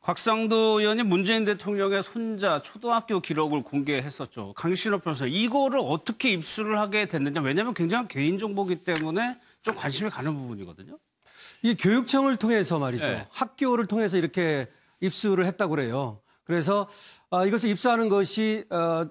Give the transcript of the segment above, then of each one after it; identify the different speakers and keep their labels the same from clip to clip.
Speaker 1: 곽상도 의원이 문재인 대통령의 손자 초등학교 기록을 공개했었죠. 강신업 변호사, 이거를 어떻게 입수를 하게 됐느냐. 왜냐하면 굉장히 개인정보이기 때문에 좀 관심이 가는 부분이거든요.
Speaker 2: 이 교육청을 통해서 말이죠.
Speaker 1: 네.
Speaker 2: 학교를 통해서 이렇게 입수를 했다고 그래요. 그래서 이것을 입수하는 것이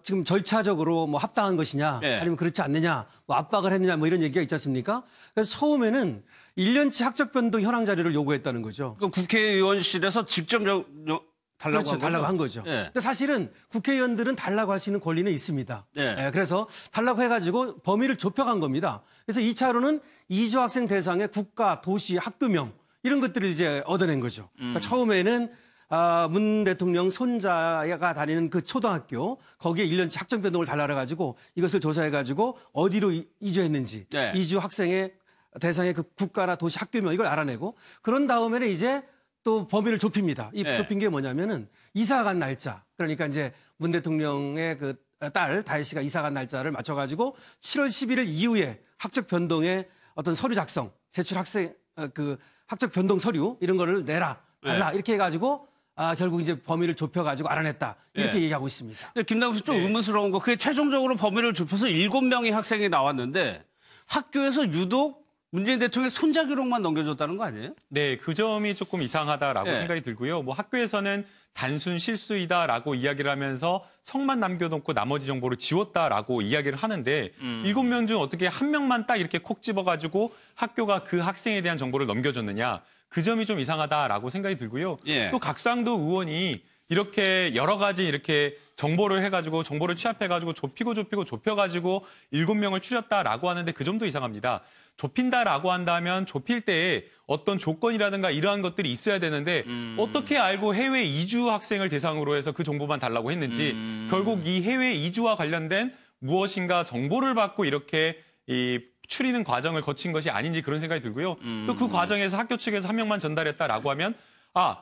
Speaker 2: 지금 절차적으로 뭐 합당한 것이냐
Speaker 1: 네.
Speaker 2: 아니면 그렇지 않느냐 뭐 압박을 했느냐 뭐 이런 얘기가 있지 않습니까? 그래서 처음에는 1년치 학적 변동 현황 자료를 요구했다는 거죠.
Speaker 1: 그러니까 국회의원실에서 직접 달라고
Speaker 2: 그렇죠. 달라고 한 거죠.
Speaker 1: 네.
Speaker 2: 근데 사실은 국회의원들은 달라고 할 수 있는 권리는 있습니다.
Speaker 1: 네.
Speaker 2: 그래서 달라고 해가지고 범위를 좁혀간 겁니다. 그래서 2차로는 이주 학생 대상의 국가, 도시, 학교명 이런 것들을 이제 얻어낸 거죠. 그러니까 처음에는 문 대통령 손자가 다니는 그 초등학교 거기에 1년치 학점 변동을 달라고 해가지고 이것을 조사해가지고 어디로 이주했는지
Speaker 1: 네.
Speaker 2: 이주 학생의 대상의 그 국가나 도시 학교명 이걸 알아내고 그런 다음에는 이제 또 범위를 좁힙니다. 이
Speaker 1: 네.
Speaker 2: 좁힌 게 뭐냐면은 이사 간 날짜. 그러니까 이제 문 대통령의 그 딸 다혜 씨가 이사 간 날짜를 맞춰가지고 7월 11일 이후에 학적 변동의 어떤 서류 작성, 제출 학생 그 학적 변동 서류 이런 거를 내라 달라
Speaker 1: 네.
Speaker 2: 이렇게 해가지고 결국 이제 범위를 좁혀가지고 알아냈다 이렇게
Speaker 1: 네.
Speaker 2: 얘기하고 있습니다.
Speaker 1: 근데 김남국 씨 좀 의문스러운 거, 그게 최종적으로 범위를 좁혀서 7명의 학생이 나왔는데 학교에서 유독 문재인 대통령의 손자 기록만 넘겨줬다는 거 아니에요?
Speaker 3: 네, 그 점이 조금 이상하다라고
Speaker 1: 네.
Speaker 3: 생각이 들고요. 뭐 학교에서는 단순 실수이다라고 이야기를 하면서 성만 남겨놓고 나머지 정보를 지웠다라고 이야기를 하는데 7명 중 어떻게 한 명만 딱 이렇게 콕 집어가지고 학교가 그 학생에 대한 정보를 넘겨줬느냐. 그 점이 좀 이상하다라고 생각이 들고요.
Speaker 1: 예.
Speaker 3: 또 곽상도 의원이 이렇게 여러 가지 이렇게 정보를 해가지고 정보를 취합해가지고 좁혀가지고 7명을 추렸다라고 하는데 그 점도 이상합니다. 좁힌다라고 한다면 좁힐 때에 어떤 조건이라든가 이러한 것들이 있어야 되는데 어떻게 알고 해외 이주 학생을 대상으로 해서 그 정보만 달라고 했는지 결국 이 해외 이주와 관련된 무엇인가 정보를 받고 이렇게 추리는 과정을 거친 것이 아닌지 그런 생각이 들고요. 또 그 과정에서 학교 측에서 한 명만 전달했다라고 하면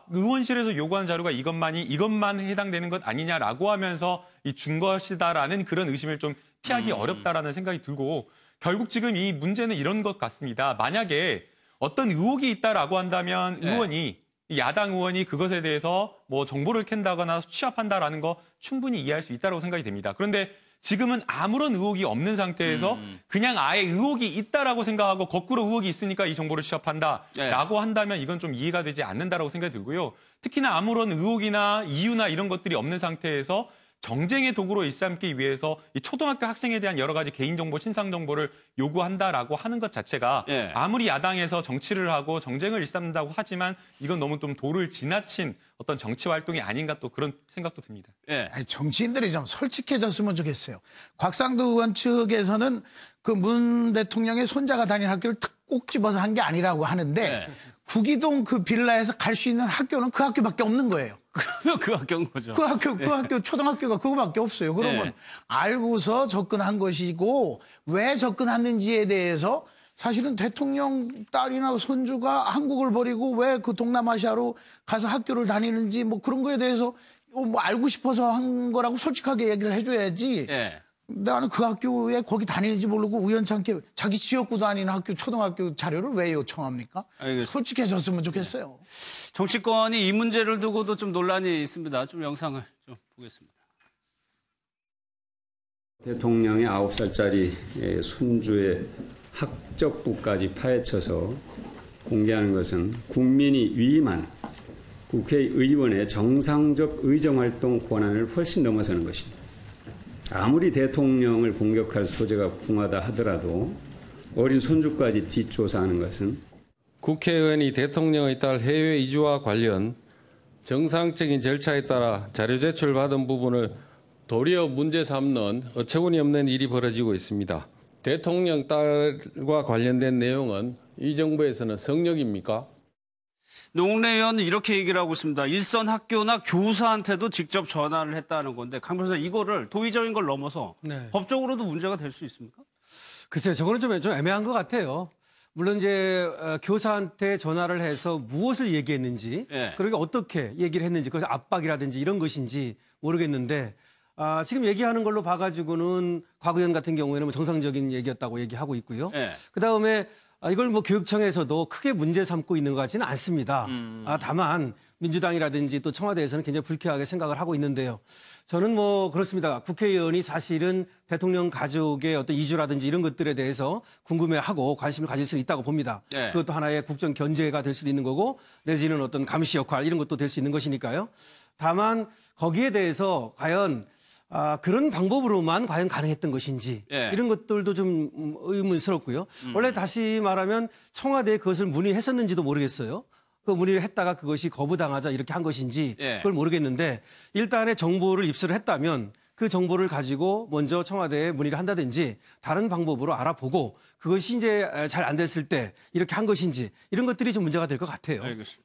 Speaker 3: 의원실에서 요구한 자료가 이것만 해당되는 것 아니냐라고 하면서 준 것이다라는 그런 의심을 좀 피하기 어렵다라는 생각이 들고 결국 지금 이 문제는 이런 것 같습니다. 만약에 어떤 의혹이 있다라고 한다면
Speaker 1: 네.
Speaker 3: 야당 의원이 그것에 대해서 뭐 정보를 캔다거나 취합한다라는 거 충분히 이해할 수 있다고 생각이 됩니다. 그런데 지금은 아무런 의혹이 없는 상태에서 그냥 아예 의혹이 있다라고 생각하고 거꾸로 의혹이 있으니까 이 정보를 취합한다라고 한다면 이건 좀 이해가 되지 않는다라고 생각이 들고요. 특히나 아무런 의혹이나 이유나 이런 것들이 없는 상태에서 정쟁의 도구로 일삼기 위해서 이 초등학교 학생에 대한 여러 가지 개인정보, 신상정보를 요구한다라고 하는 것 자체가 아무리 야당에서 정치를 하고 정쟁을 일삼는다고 하지만 이건 너무 좀 도를 지나친 어떤 정치 활동이 아닌가 또 그런 생각도 듭니다.
Speaker 4: 아니, 정치인들이 좀 솔직해졌으면 좋겠어요. 곽상도 의원 측에서는 그 문 대통령의 손자가 다니는 학교를 꼭 집어서 한 게 아니라고 하는데 구기동 그 빌라에서 갈 수 있는 학교는 그 학교밖에 없는 거예요.
Speaker 1: 그러면 그 학교인 거죠.
Speaker 4: 그 학교, 초등학교가 그거밖에 없어요. 그러면 알고서 접근한 것이고 왜 접근했는지에 대해서 사실은 대통령 딸이나 손주가 한국을 버리고 왜 그 동남아시아로 가서 학교를 다니는지 뭐 그런 거에 대해서 뭐 알고 싶어서 한 거라고 솔직하게 얘기를 해줘야지. 나는 그 학교에 거기 다니는지 모르고 우연찮게 자기 지역구 다니는 학교 초등학교 자료를 왜 요청합니까?
Speaker 1: 알겠습니다.
Speaker 4: 솔직해졌으면 좋겠어요.
Speaker 1: 정치권이 이 문제를 두고도 좀 논란이 있습니다. 좀 영상을 좀 보겠습니다.
Speaker 5: 대통령의 9살짜리 손주의 학적부까지 파헤쳐서 공개하는 것은 국민이 위임한 국회의원의 정상적 의정활동 권한을 훨씬 넘어서는 것입니다. 아무리 대통령을 공격할 소재가 궁하다 하더라도 어린 손주까지 뒷조사하는 것은
Speaker 6: 국회의원이 대통령의 딸 해외 이주와 관련 정상적인 절차에 따라 자료 제출받은 부분을 도리어 문제 삼는 어처구니 없는 일이 벌어지고 있습니다. 대통령 딸과 관련된 내용은 이 정부에서는 성역입니까?
Speaker 1: 노웅래 의원은 이렇게 얘기를 하고 있습니다. 일선 학교나 교사한테도 직접 전화를 했다는 건데 강 변호사, 이거를 도의적인 걸 넘어서 법적으로도 문제가 될 수 있습니까?
Speaker 2: 글쎄요, 저거는 좀 애매한 것 같아요. 물론 이제 교사한테 전화를 해서 무엇을 얘기했는지, 그러게 어떻게 얘기를 했는지, 그것이 압박이라든지 이런 것인지 모르겠는데 지금 얘기하는 걸로 봐가지고는 곽 의원 같은 경우에는 뭐 정상적인 얘기였다고 얘기하고 있고요. 그다음에 이걸 뭐 교육청에서도 크게 문제 삼고 있는 것 같지는 않습니다. 다만 민주당이라든지 또 청와대에서는 굉장히 불쾌하게 생각을 하고 있는데요. 저는 뭐 그렇습니다. 국회의원이 사실은 대통령 가족의 어떤 이주라든지 이런 것들에 대해서 궁금해하고 관심을 가질 수는 있다고 봅니다.
Speaker 1: 네.
Speaker 2: 그것도 하나의 국정 견제가 될 수도 있는 거고 내지는 어떤 감시 역할 이런 것도 될 수 있는 것이니까요. 다만 거기에 대해서 과연 그런 방법으로만 과연 가능했던 것인지
Speaker 1: 예.
Speaker 2: 이런 것들도 좀 의문스럽고요. 원래 다시 말하면 청와대에 그것을 문의했었는지도 모르겠어요. 그 문의를 했다가 그것이 거부당하자 이렇게 한 것인지
Speaker 1: 예.
Speaker 2: 그걸 모르겠는데 일단의 정보를 입수를 했다면 그 정보를 가지고 먼저 청와대에 문의를 한다든지 다른 방법으로 알아보고 그것이 이제 잘 안 됐을 때 이렇게 한 것인지 이런 것들이 좀 문제가 될 것 같아요.
Speaker 1: 알겠습니다.